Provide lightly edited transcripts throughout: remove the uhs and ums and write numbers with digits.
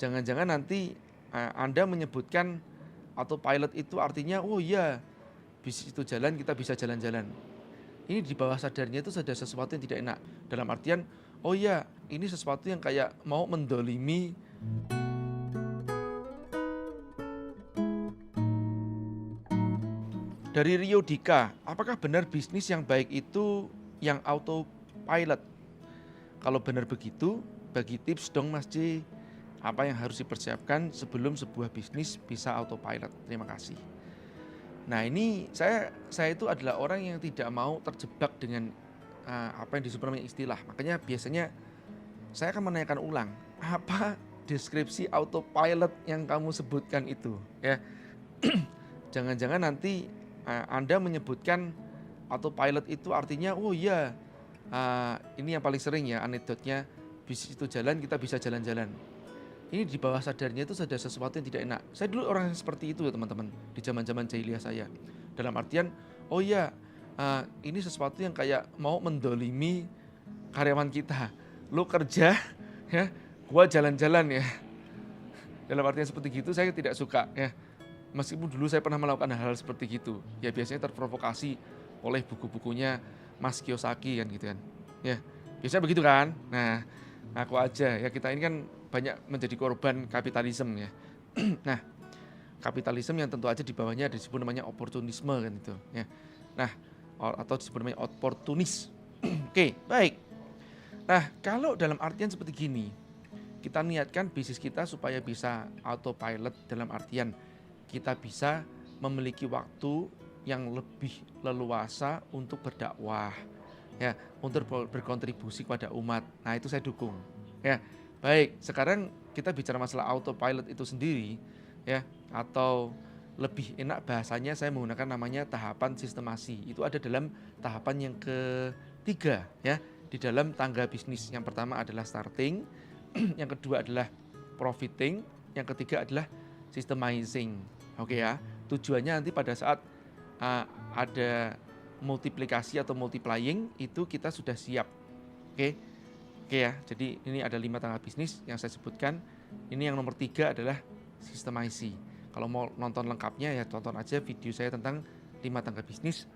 Jangan-jangan nanti Anda menyebutkan autopilot itu artinya, oh iya, bisnis itu jalan, kita bisa jalan-jalan. Ini di bawah sadarnya itu ada sesuatu yang tidak enak. Dalam artian, oh iya, ini sesuatu yang kayak mau mendolimi. Dari Rio Dika, apakah benar bisnis yang baik itu yang autopilot? Kalau benar begitu, bagi tips dong Mas J, apa yang harus dipersiapkan sebelum sebuah bisnis bisa autopilot? Terima kasih. Nah ini saya itu adalah orang yang tidak mau terjebak dengan apa yang disebut namanya istilah. Makanya biasanya saya akan menanyakan ulang, apa deskripsi autopilot yang kamu sebutkan itu? Ya, jangan-jangan nanti Anda menyebutkan autopilot itu artinya, oh iya, ini yang paling sering ya anekdotnya, bisnis itu jalan, kita bisa jalan-jalan. Ini di bawah sadarnya itu ada sesuatu yang tidak enak. Saya dulu orang yang seperti itu ya teman-teman, di zaman-zaman jahiliyah saya. Dalam artian, oh iya, ini sesuatu yang kayak mau mendolimi karyawan kita. Lo kerja, ya, gua jalan-jalan ya. Dalam artian seperti gitu saya tidak suka ya. Meskipun dulu saya pernah melakukan hal-hal seperti gitu. Ya biasanya terprovokasi oleh buku-bukunya Mas Kiyosaki kan gitu kan. Ya, biasanya begitu kan. Nah, aku aja ya, kita ini kan banyak menjadi korban kapitalisme ya. Nah, kapitalisme yang tentu aja di bawahnya ada disebut namanya oportunisme kan itu ya. Nah, atau disebut namanya oportunis. Oke, baik. Nah, kalau dalam artian seperti gini, kita niatkan bisnis kita supaya bisa autopilot dalam artian kita bisa memiliki waktu yang lebih leluasa untuk berdakwah, ya, untuk berkontribusi kepada umat. Nah, itu saya dukung. Ya, baik. Sekarang kita bicara masalah autopilot itu sendiri, ya, atau lebih enak bahasanya saya menggunakan namanya tahapan sistemasi. Itu ada dalam tahapan yang ketiga, ya, di dalam tangga bisnis. Yang pertama adalah starting, yang kedua adalah profiting, yang ketiga adalah systemizing. Oke ya, tujuannya nanti pada saat ada multiplikasi atau multiplying itu kita sudah siap. Oke, oke ya. Jadi ini ada 5 tangga bisnis yang saya sebutkan. Ini yang nomor 3 adalah systemizing. Kalau mau nonton lengkapnya ya tonton aja video saya tentang 5 tangga bisnis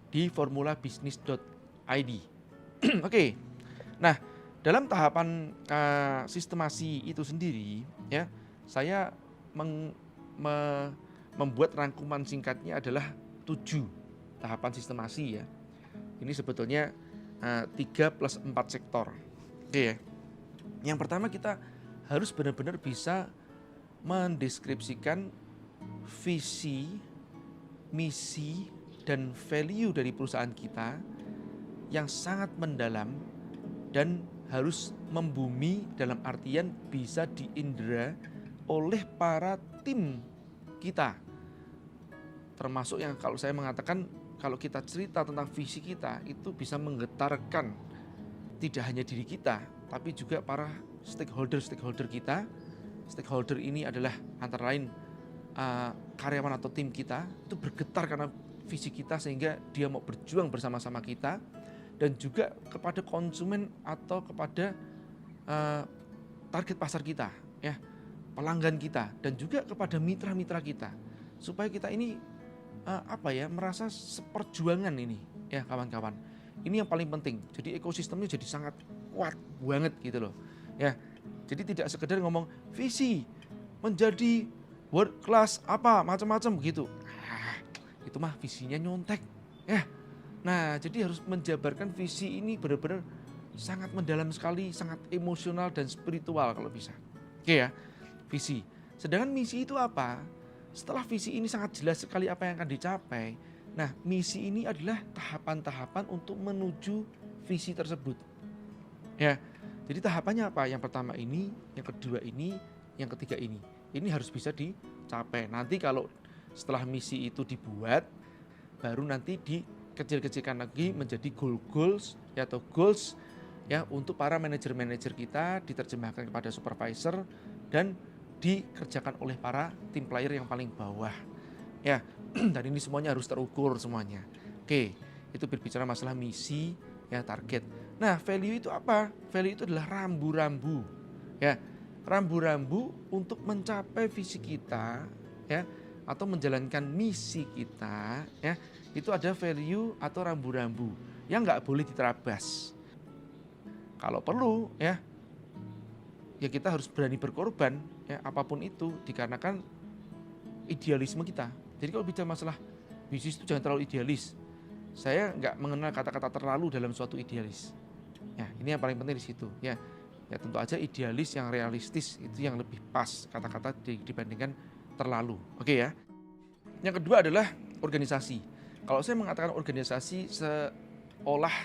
di formulabisnis.id. Oke. Nah, dalam tahapan sistemasi itu sendiri ya, saya membuat rangkuman singkatnya adalah 7 tahapan sistemasi ya. Ini sebetulnya 3 plus 4 sektor. Oke ya. Yang pertama kita harus benar-benar bisa mendeskripsikan visi, misi, dan value dari perusahaan kita yang sangat mendalam dan harus membumi dalam artian bisa diindera oleh para tim kita. Termasuk yang kalau saya mengatakan kalau kita cerita tentang visi kita itu bisa menggetarkan tidak hanya diri kita tapi juga para stakeholder kita. Stakeholder ini adalah antara lain karyawan atau tim kita itu bergetar karena visi kita sehingga dia mau berjuang bersama-sama kita, dan juga kepada konsumen atau kepada target pasar kita ya, pelanggan kita, dan juga kepada mitra-mitra kita supaya kita ini merasa seperjuangan ini ya kawan-kawan. Ini yang paling penting. Jadi ekosistemnya jadi sangat kuat banget gitu loh ya. Jadi tidak sekedar ngomong visi menjadi world class apa macam-macam begitu. Itu mah visinya nyontek ya. Nah, jadi harus menjabarkan visi ini benar-benar sangat mendalam sekali, sangat emosional dan spiritual kalau bisa. Oke ya, visi. Sedangkan misi itu apa? Setelah visi ini sangat jelas sekali apa yang akan dicapai. Nah, misi ini adalah tahapan-tahapan untuk menuju visi tersebut. Ya, jadi tahapannya apa? Yang pertama ini, yang kedua ini, yang ketiga ini. Ini harus bisa dicapai. Nanti kalau setelah misi itu dibuat, baru nanti dikecil-kecilkan lagi menjadi goals ya, atau goals ya untuk para manajer-manajer kita, diterjemahkan kepada supervisor dan dikerjakan oleh para tim player yang paling bawah. Ya, dan ini semuanya harus terukur semuanya. Oke, itu berbicara masalah misi ya, target. Nah, value itu apa? Value itu adalah rambu-rambu. Ya, rambu-rambu untuk mencapai visi kita ya atau menjalankan misi kita ya, itu ada value atau rambu-rambu yang nggak boleh diterabas. Kalau perlu ya kita harus berani berkorban ya apapun itu dikarenakan idealisme kita. Jadi kalau bicara masalah bisnis itu jangan terlalu idealis. Saya nggak mengenal kata-kata terlalu dalam suatu idealis. Ya, ini yang paling penting di situ. Ya, tentu aja idealis yang realistis itu yang lebih pas kata-kata dibandingkan terlalu. Oke ya. Yang kedua adalah organisasi. Kalau saya mengatakan organisasi seolah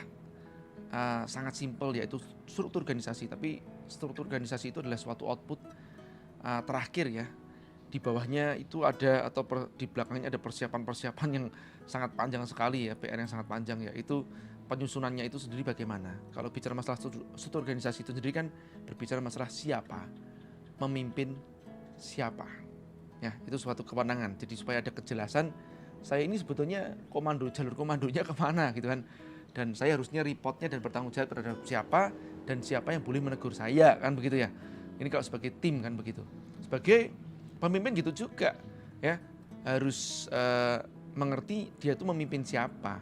sangat simpel yaitu struktur organisasi, tapi struktur organisasi itu adalah suatu output terakhir ya. Di bawahnya itu ada atau di belakangnya ada persiapan-persiapan yang sangat panjang sekali ya, PR yang sangat panjang ya. Itu penyusunannya itu sendiri bagaimana. Kalau bicara masalah struktur organisasi itu sendiri kan berbicara masalah siapa, memimpin siapa. Ya, itu suatu kewenangan. Jadi supaya ada kejelasan, saya ini sebetulnya jalur komandonya kemana gitu kan. Dan saya harusnya reportnya dan bertanggung jawab terhadap siapa dan siapa yang boleh menegur saya kan begitu ya. Ini kalau sebagai tim kan begitu. Sebagai pemimpin gitu juga ya, harus mengerti dia itu memimpin siapa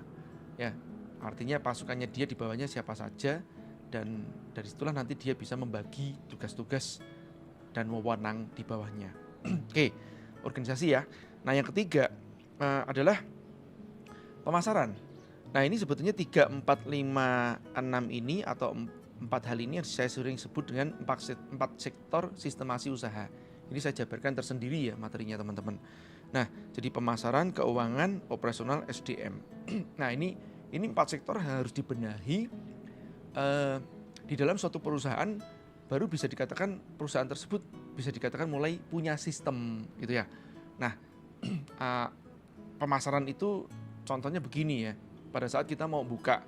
ya. Artinya pasukannya dia di bawahnya siapa saja, dan dari situlah nanti dia bisa membagi tugas-tugas dan wewenang di bawahnya. Oke, organisasi ya. Nah yang ketiga adalah pemasaran. Nah ini sebetulnya 3, 4, 5, 6 ini atau 4 hal ini yang saya sering sebut dengan 4 sektor sistemasi usaha. Ini saya jabarkan tersendiri ya materinya teman-teman. Nah jadi pemasaran, keuangan, operasional, SDM. Nah ini 4 sektor harus dibenahi di dalam suatu perusahaan, baru bisa dikatakan perusahaan tersebut bisa dikatakan mulai punya sistem gitu ya. Nah pemasaran itu contohnya begini ya, pada saat kita mau buka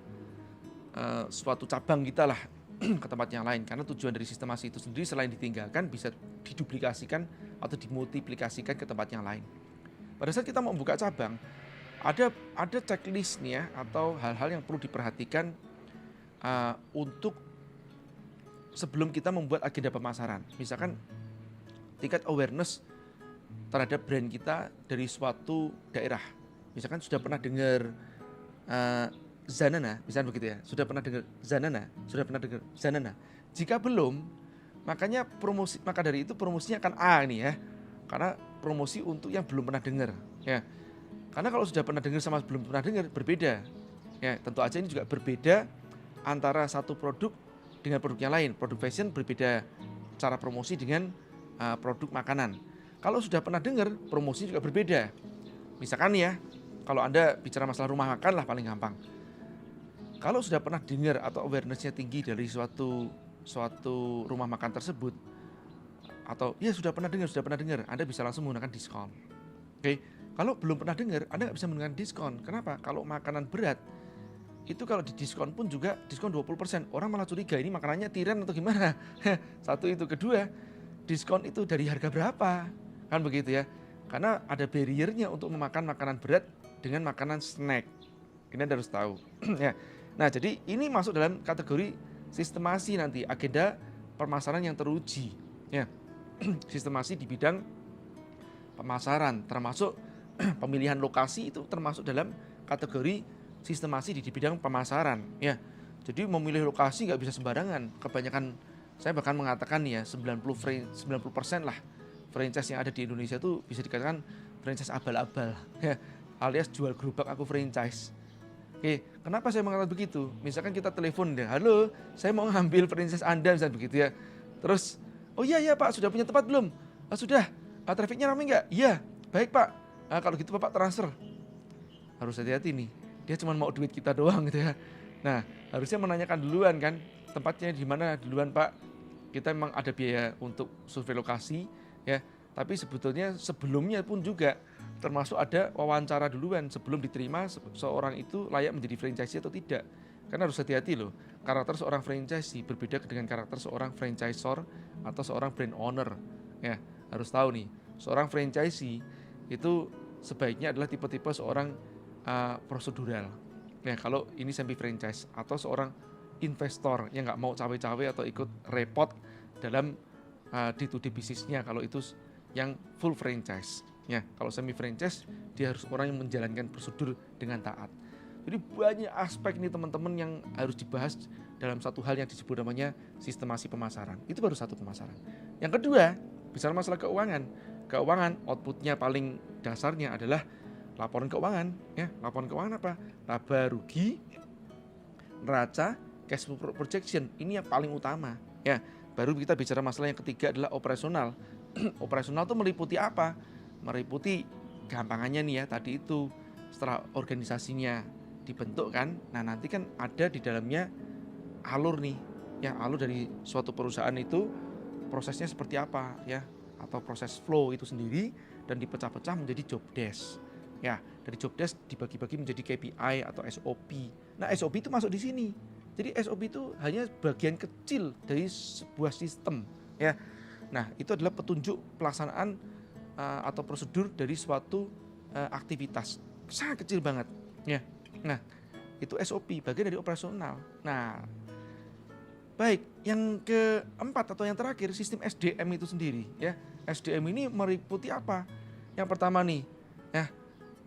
suatu cabang kita lah ke tempat yang lain, karena tujuan dari sistemasi itu sendiri selain ditinggalkan bisa diduplikasikan atau dimultiplikasikan ke tempat yang lain. Pada saat kita mau buka cabang, ada checklist nih ya, atau hal-hal yang perlu diperhatikan untuk sebelum kita membuat agenda pemasaran. Misalkan tingkat awareness terhadap brand kita dari suatu daerah. Misalkan sudah pernah dengar Zanana, misalnya begitu ya. Sudah pernah dengar Zanana. Jika belum, maka dari itu promosinya akan A nih ya. Karena promosi untuk yang belum pernah dengar ya. Karena kalau sudah pernah dengar sama belum pernah dengar berbeda. Ya, tentu aja ini juga berbeda antara satu produk dengan produk yang lain. Produk fashion berbeda cara promosi dengan produk makanan. Kalau sudah pernah dengar, promosi juga berbeda. Misalkan ya, kalau Anda bicara masalah rumah makan lah paling gampang. Kalau sudah pernah dengar atau awareness-nya tinggi dari suatu rumah makan tersebut, atau ya sudah pernah dengar, Anda bisa langsung menggunakan diskon. Oke. Kalau belum pernah dengar, Anda nggak bisa menggunakan diskon. Kenapa? Kalau makanan berat, itu kalau di diskon pun juga diskon 20%. Orang malah curiga, ini makanannya tiran atau gimana? Satu itu. Kedua, diskon itu dari harga berapa? Kan begitu ya. Karena ada barriernya untuk memakan makanan berat dengan makanan snack. Ini Anda harus tahu. Ya. Nah, jadi ini masuk dalam kategori sistemasi nanti, agenda pemasaran yang teruji. Ya. Sistemasi di bidang pemasaran, termasuk pemilihan lokasi itu termasuk dalam kategori sistemasi di bidang pemasaran ya. Jadi memilih lokasi nggak bisa sembarangan. Kebanyakan, saya bahkan mengatakan ya 90% lah franchise yang ada di Indonesia itu bisa dikatakan franchise abal-abal ya, alias jual gerobak aku franchise. Oke, kenapa saya mengatakan begitu? Misalkan kita telepon deh, halo, saya mau ngambil franchise Anda misalnya begitu ya. Terus, oh iya Pak, sudah punya tempat belum? Sudah. Trafiknya ramai nggak? Iya, baik Pak. Kalau gitu Bapak transfer. Harus hati-hati nih, dia cuma mau duit kita doang gitu ya. Nah, harusnya menanyakan duluan kan, tempatnya di mana duluan Pak. Kita memang ada biaya untuk survei lokasi ya, tapi sebetulnya sebelumnya pun juga termasuk ada wawancara duluan sebelum diterima seorang itu layak menjadi franchisee atau tidak. Karena harus hati-hati loh, karakter seorang franchisee berbeda dengan karakter seorang franchisor atau seorang brand owner ya. Harus tahu nih, seorang franchisee itu sebaiknya adalah tipe-tipe seorang prosedural. Ya, kalau ini semi franchise, atau seorang investor yang nggak mau cawe-cawe atau ikut repot dalam D2D bisnisnya kalau itu yang full franchise. Ya, kalau semi franchise dia harus orang yang menjalankan prosedur dengan taat. Jadi banyak aspek nih teman-teman yang harus dibahas dalam satu hal yang disebut namanya sistemasi pemasaran. Itu baru satu pemasaran. Yang kedua, bicara masalah keuangan. Keuangan outputnya paling dasarnya adalah laporan keuangan. Ya, laporan keuangan apa? Laba rugi, neraca, cash flow projection. Ini yang paling utama. Ya, baru kita bicara masalah yang ketiga adalah operasional. Operasional itu meliputi apa? Meliputi gampangannya nih ya, tadi itu setelah organisasinya dibentuk kan, nah nanti kan ada di dalamnya alur nih, ya alur dari suatu perusahaan itu prosesnya seperti apa ya, atau proses flow itu sendiri dan dipecah-pecah menjadi job desk. Ya, dari job desk dibagi-bagi menjadi KPI atau SOP. Nah, SOP itu masuk di sini. Jadi SOP itu hanya bagian kecil dari sebuah sistem, ya. Nah, itu adalah petunjuk pelaksanaan atau prosedur dari suatu aktivitas. Sangat kecil banget, ya. Nah, itu SOP, bagian dari operasional. Nah, baik, yang keempat atau yang terakhir sistem SDM itu sendiri, ya. SDM ini meliputi apa? Yang pertama nih, ya,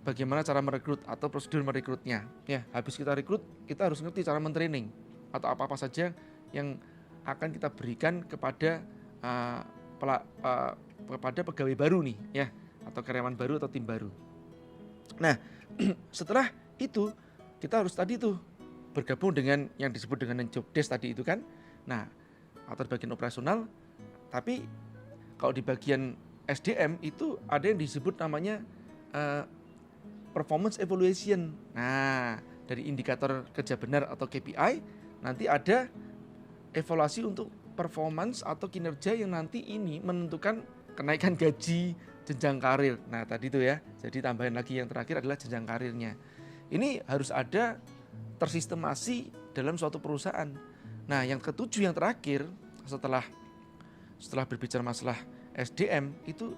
bagaimana cara merekrut atau prosedur merekrutnya. Ya, habis kita rekrut, kita harus ngerti cara mentraining atau apa-apa saja yang akan kita berikan kepada kepada pegawai baru nih, ya, atau karyawan baru atau tim baru. Nah, setelah itu kita harus tadi tuh bergabung dengan yang disebut dengan job desk tadi itu kan. Nah, atau bagian operasional, tapi kalau di bagian SDM itu ada yang disebut namanya performance evaluation. Nah, dari indikator kerja benar atau KPI, nanti ada evaluasi untuk performance atau kinerja yang nanti ini menentukan kenaikan gaji, jenjang karir. Nah, tadi itu ya. Jadi tambahan lagi yang terakhir adalah jenjang karirnya. Ini harus ada tersistemasi dalam suatu perusahaan. Nah, yang ketujuh yang terakhir setelah berbicara masalah SDM itu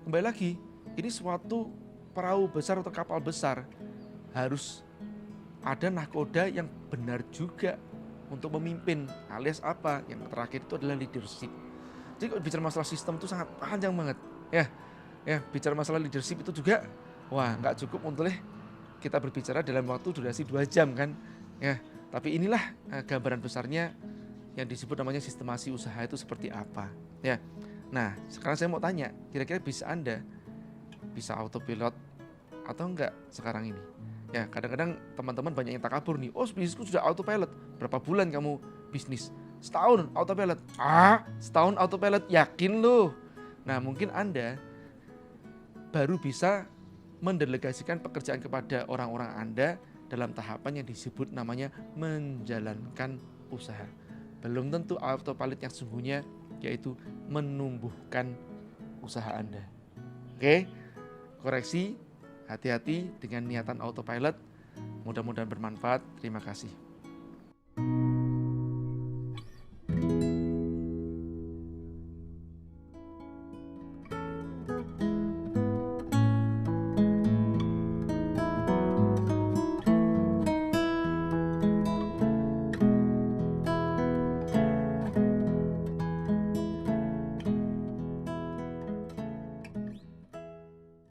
kembali lagi, ini suatu perahu besar atau kapal besar harus ada nahkoda yang benar juga untuk memimpin, alias apa? Yang terakhir itu adalah leadership. Jadi kalau bicara masalah sistem itu sangat panjang banget, ya. Ya, bicara masalah leadership itu juga, wah nggak cukup untuk kita berbicara dalam waktu durasi 2 jam kan, ya. Tapi inilah gambaran besarnya yang disebut namanya sistemasi usaha itu seperti apa, ya. Nah, sekarang saya mau tanya, kira-kira Anda bisa autopilot atau enggak sekarang ini? Ya, kadang-kadang teman-teman banyak yang takabur nih. Oh, bisnisku sudah autopilot. Berapa bulan kamu bisnis? Setahun autopilot. Setahun autopilot, yakin loh. Nah, mungkin Anda baru bisa mendelegasikan pekerjaan kepada orang-orang Anda dalam tahapan yang disebut namanya menjalankan usaha. Belum tentu autopilot yang sesungguhnya, yaitu menumbuhkan usaha Anda. Oke, koreksi. Hati-hati dengan niatan autopilot. Mudah-mudahan bermanfaat. Terima kasih.